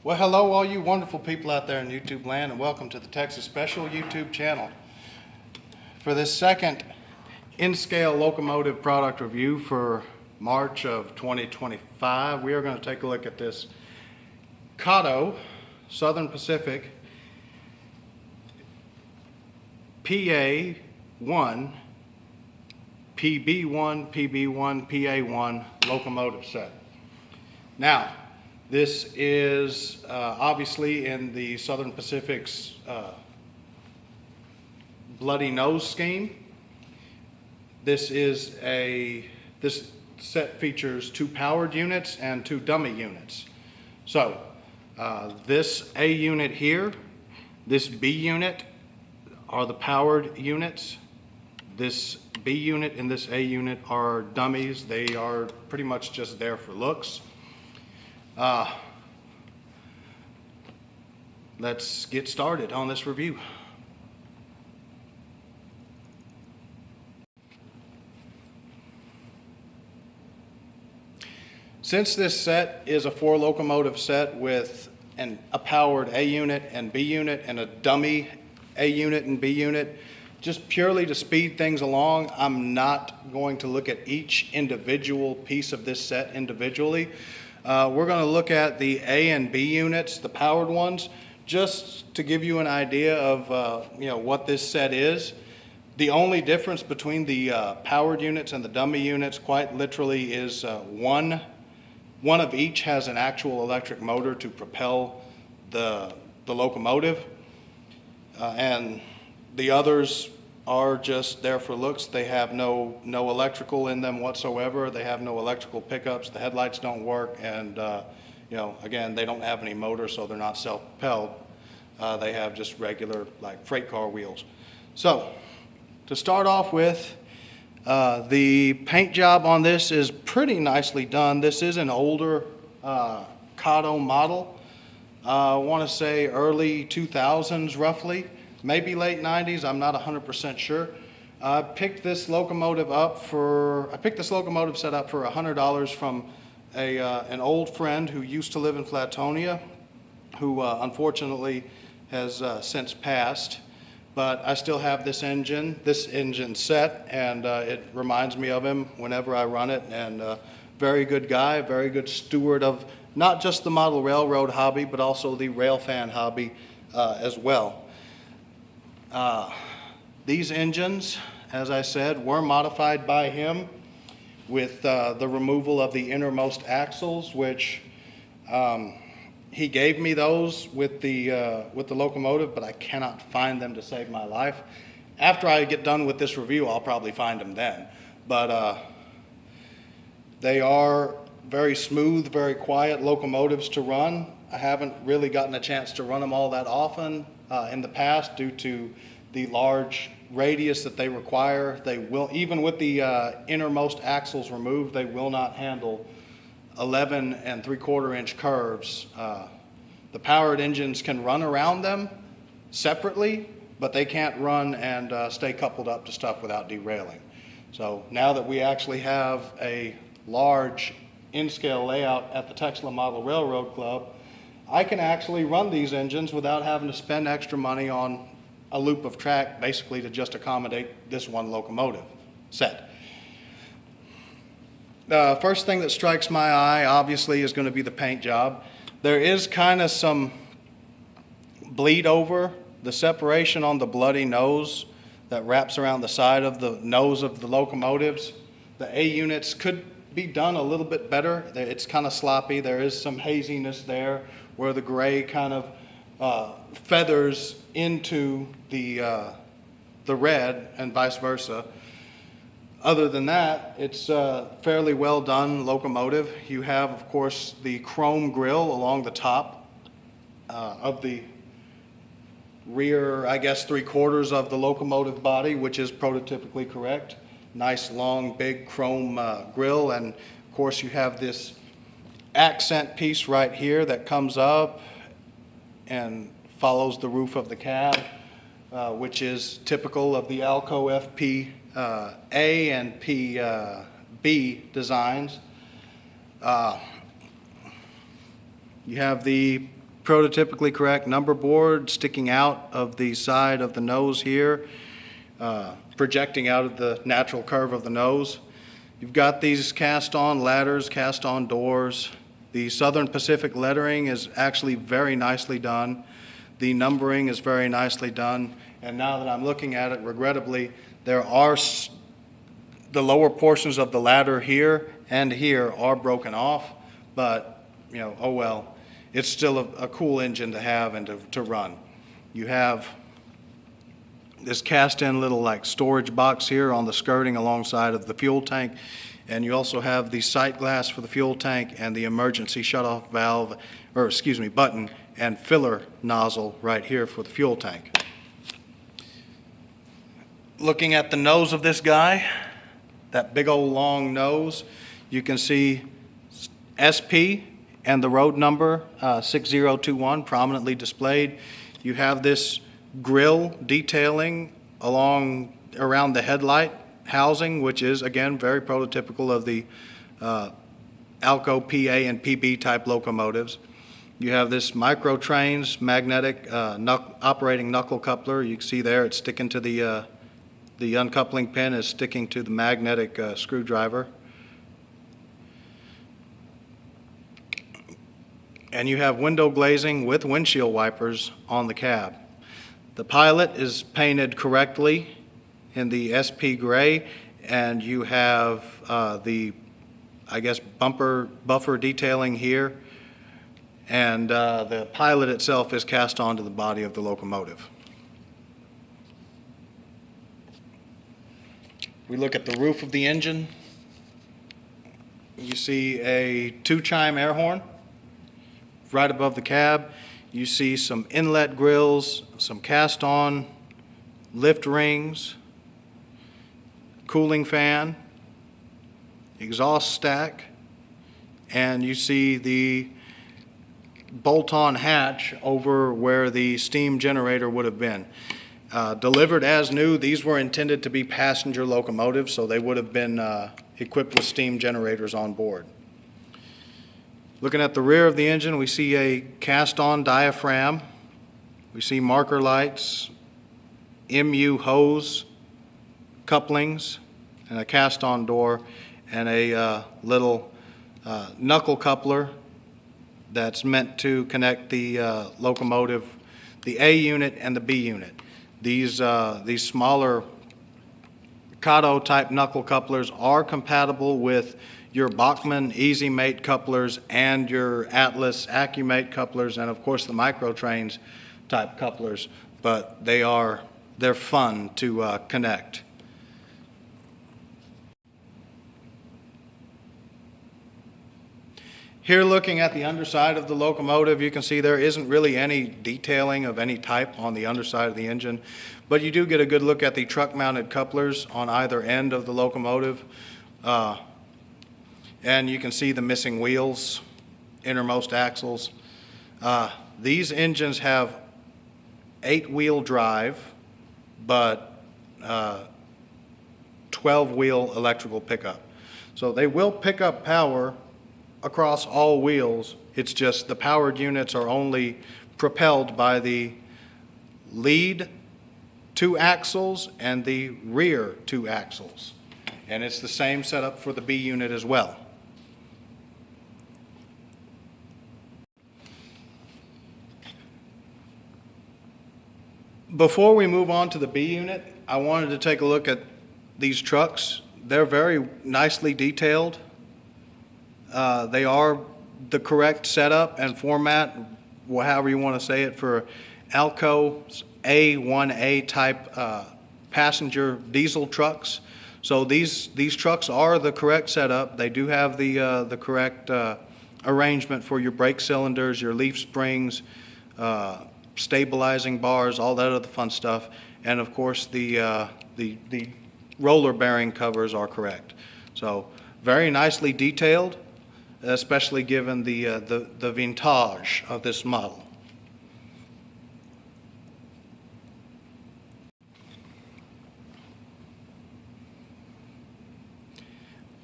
Well, hello all you wonderful people out there in YouTube land, and welcome to the Texas Special YouTube channel. For this second in-scale locomotive product review for March of 2025, we are going to take a look at this Kato Southern Pacific PA-1, PB-1, PB-1, PA-1 locomotive set. Now, this is obviously in the Southern Pacific's bloody nose scheme. This set features 2 powered units and 2 dummy units. So this A unit here, this B unit are the powered units. This B unit and this A unit are dummies. They are pretty much just there for looks. Let's get started on this review. Since this set is a 4 locomotive set with a powered A unit and B unit and a dummy A unit and B unit, just purely to speed things along, I'm not going to look at each individual piece of this set individually. We're going to look at the A and B units, the powered ones, just to give you an idea of what this set is. The only difference between the powered units and the dummy units, quite literally, is one of each has an actual electric motor to propel the locomotive, and the others are just there for looks. They have no electrical in them whatsoever. They have no electrical pickups. The headlights don't work, and again, they don't have any motor, so they're not self-propelled. They have just regular, like, freight car wheels. So to start off with, the paint job on this is pretty nicely done. This is an older Kato model. I want to say early 2000s roughly. Maybe late 90s, I'm not 100% sure. I picked this locomotive set up for $100 from an old friend who used to live in Flatonia, who unfortunately has since passed. But I still have this engine set, and it reminds me of him whenever I run it. And very good guy, very good steward of not just the model railroad hobby, but also the railfan hobby as well. These engines, as I said, were modified by him with the removal of the innermost axles, which he gave me those with the locomotive, but I cannot find them to save my life. After I get done with this review, I'll probably find them then. But they are very smooth, very quiet locomotives to run. I haven't really gotten a chance to run them all that often in the past due to the large radius that they require. They will, even with the innermost axles removed, they will not handle 11 3/4 inch curves. The powered engines can run around them separately, but they can't run and stay coupled up to stuff without derailing. So now that we actually have a large in-scale layout at the Texas Model Railroad Club, I can actually run these engines without having to spend extra money on a loop of track, basically to just accommodate this one locomotive set. The first thing that strikes my eye, obviously, is going to be the paint job. There is kind of some bleed over. The separation on the bloody nose that wraps around the side of the nose of the locomotives. The A units could be done a little bit better. It's kind of sloppy. There is some haziness there where the gray kind of feathers into the red and vice versa. Other than that, it's a fairly well done locomotive. You have, of course, the chrome grille along the top of the rear, I guess, 3/4 of the locomotive body, which is prototypically correct. Nice, long, big chrome grille. And, of course, you have this accent piece right here that comes up and follows the roof of the cab, which is typical of the ALCo FP A and PB designs. You have the prototypically correct number board sticking out of the side of the nose here, projecting out of the natural curve of the nose. You've got these cast-on ladders, cast-on doors. The Southern Pacific lettering is actually very nicely done. The numbering is very nicely done. And now that I'm looking at it, regrettably, there are the lower portions of the ladder here and here are broken off, but, you know, oh well. It's still a cool engine to have and to run. You have this cast-in little like storage box here on the skirting alongside of the fuel tank, and you also have the sight glass for the fuel tank and the emergency shutoff valve, or excuse me, button and filler nozzle right here for the fuel tank. Looking at the nose of this guy, that big old long nose, you can see SP and the road number 6021 prominently displayed. You have this grille detailing around the headlight housing, which is again very prototypical of the ALCo PA and PB type locomotives. You have this micro trains magnetic operating knuckle coupler. You can see there it's sticking to the uncoupling pin is sticking to the magnetic screwdriver. And you have window glazing with windshield wipers on the cab. The pilot is painted correctly in the SP gray, and you have the, I guess, buffer detailing here, and the pilot itself is cast onto the body of the locomotive. We look at the roof of the engine. You see a 2-chime air horn. Right above the cab, you see some inlet grills, some cast-on lift rings, cooling fan, exhaust stack, and you see the bolt-on hatch over where the steam generator would have been. Delivered as new, these were intended to be passenger locomotives, so they would have been equipped with steam generators on board. Looking at the rear of the engine, we see a cast-on diaphragm. We see marker lights, MU hose couplings, and a cast-on door, and a little knuckle coupler that's meant to connect the locomotive, the A unit and the B unit. These smaller Kato type knuckle couplers are compatible with your Bachmann Easy Mate couplers and your Atlas AccuMate couplers, and of course the microtrains type couplers, but they're fun to connect. Here, looking at the underside of the locomotive, you can see there isn't really any detailing of any type on the underside of the engine, but you do get a good look at the truck mounted couplers on either end of the locomotive. And you can see the missing wheels, innermost axles. These engines have 8-wheel drive, but 12-wheel electrical pickup. So they will pick up power across all wheels. It's just the powered units are only propelled by the lead 2 axles and the rear 2 axles. And it's the same setup for the B unit as well. Before we move on to the B unit, I wanted to take a look at these trucks. They're very nicely detailed. They are the correct setup and format, however you want to say it, for ALCo A1A type passenger diesel trucks. So these trucks are the correct setup. They do have the correct arrangement for your brake cylinders, your leaf springs, stabilizing bars, all that other fun stuff, and of course the roller bearing covers are correct. So very nicely detailed, especially given the vintage of this model.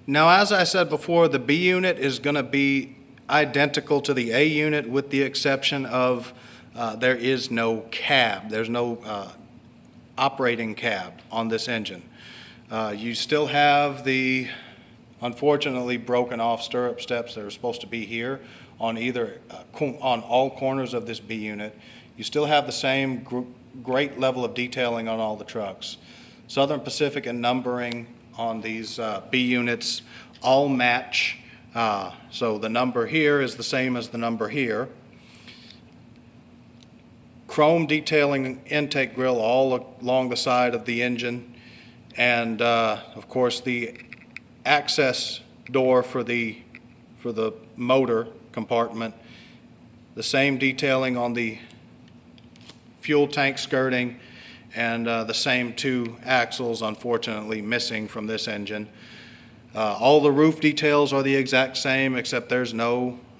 Now, as I said before, the B unit is going to be identical to the A unit with the exception of there is no cab. There's no operating cab on this engine. You still have the unfortunately broken off stirrup steps that are supposed to be here on on all corners of this B unit. You still have the same great level of detailing on all the trucks. Southern Pacific and numbering on these B units all match. So the number here is the same as the number here. Chrome detailing intake grill all along the side of the engine. And of course the access door for the motor compartment. The same detailing on the fuel tank skirting, and the same two axles unfortunately missing from this engine. All the roof details are the exact same, except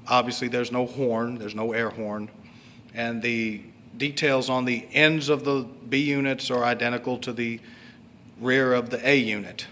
obviously there's no horn, there's no air horn. And the details on the ends of the B units are identical to the rear of the A unit.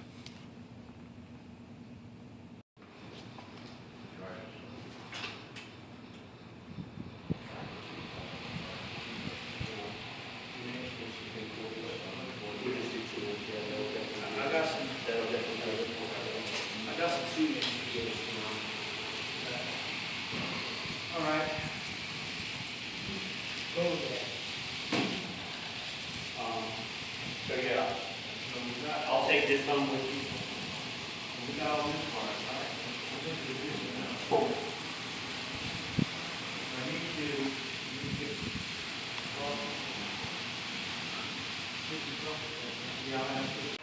So yeah, I'll take this home with you. We got all this part, right? I need to get, yeah, I have to.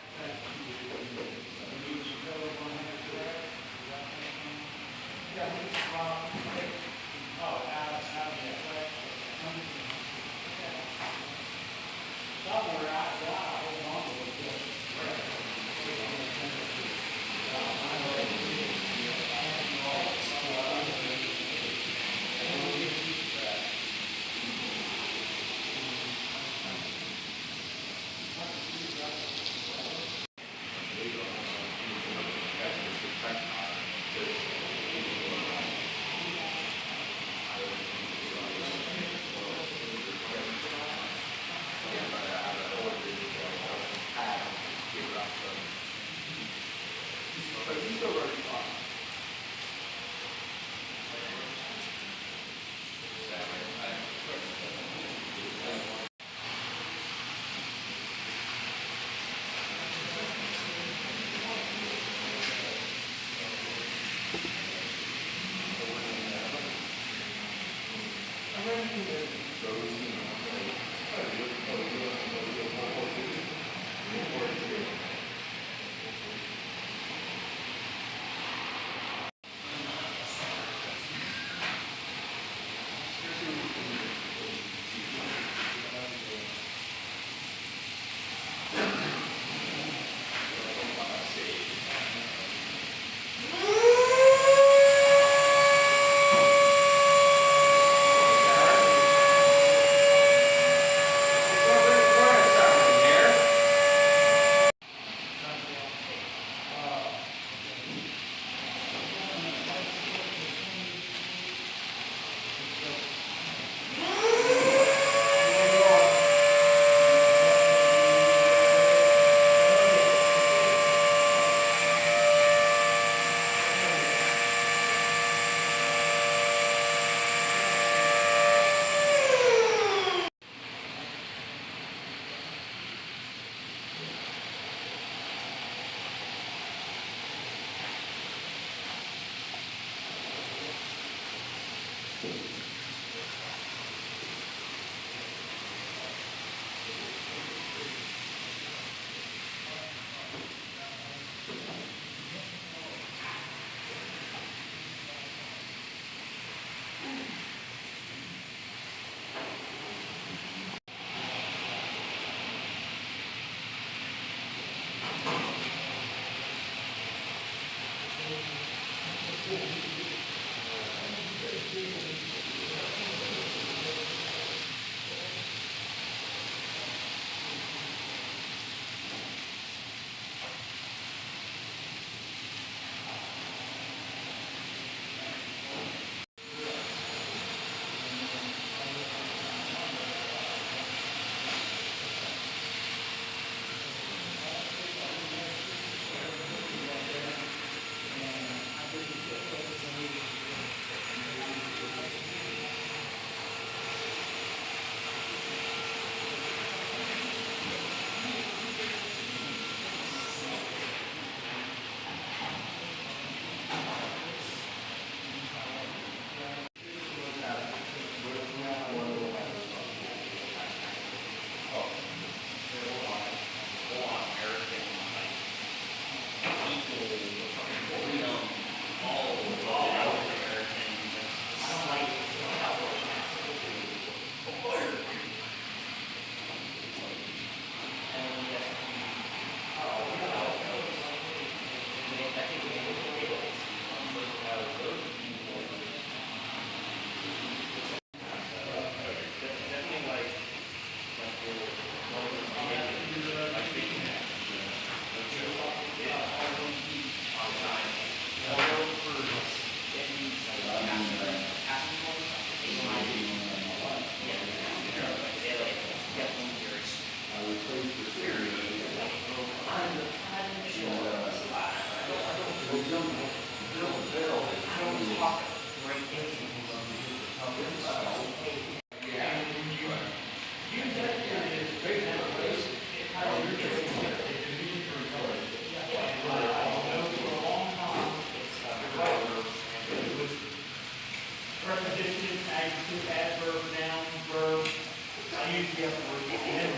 Preposition, adjective, adverb, noun, verb. I usually have to work it in.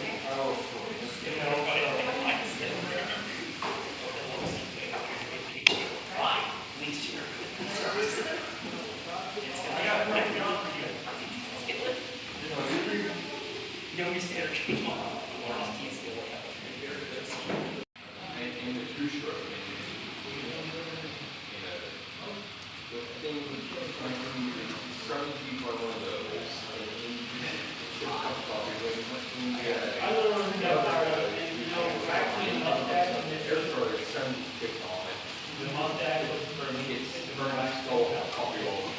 You know, I got one job for you. Don't be scared. In the true short, some people are one of those. I learned about it, you know, actually, mustache, There's some kick on it. the mustache was for me. It's very nice gold, copy roll.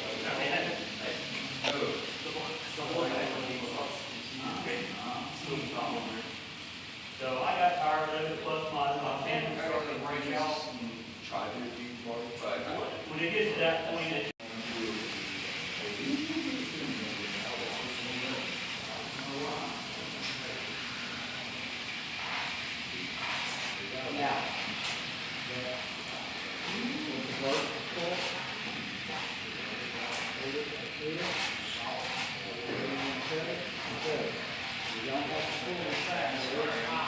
So I got tired of it, plus my family started to break out. Try to do more, but When it gets to that point, it's You don't have to pull the facts.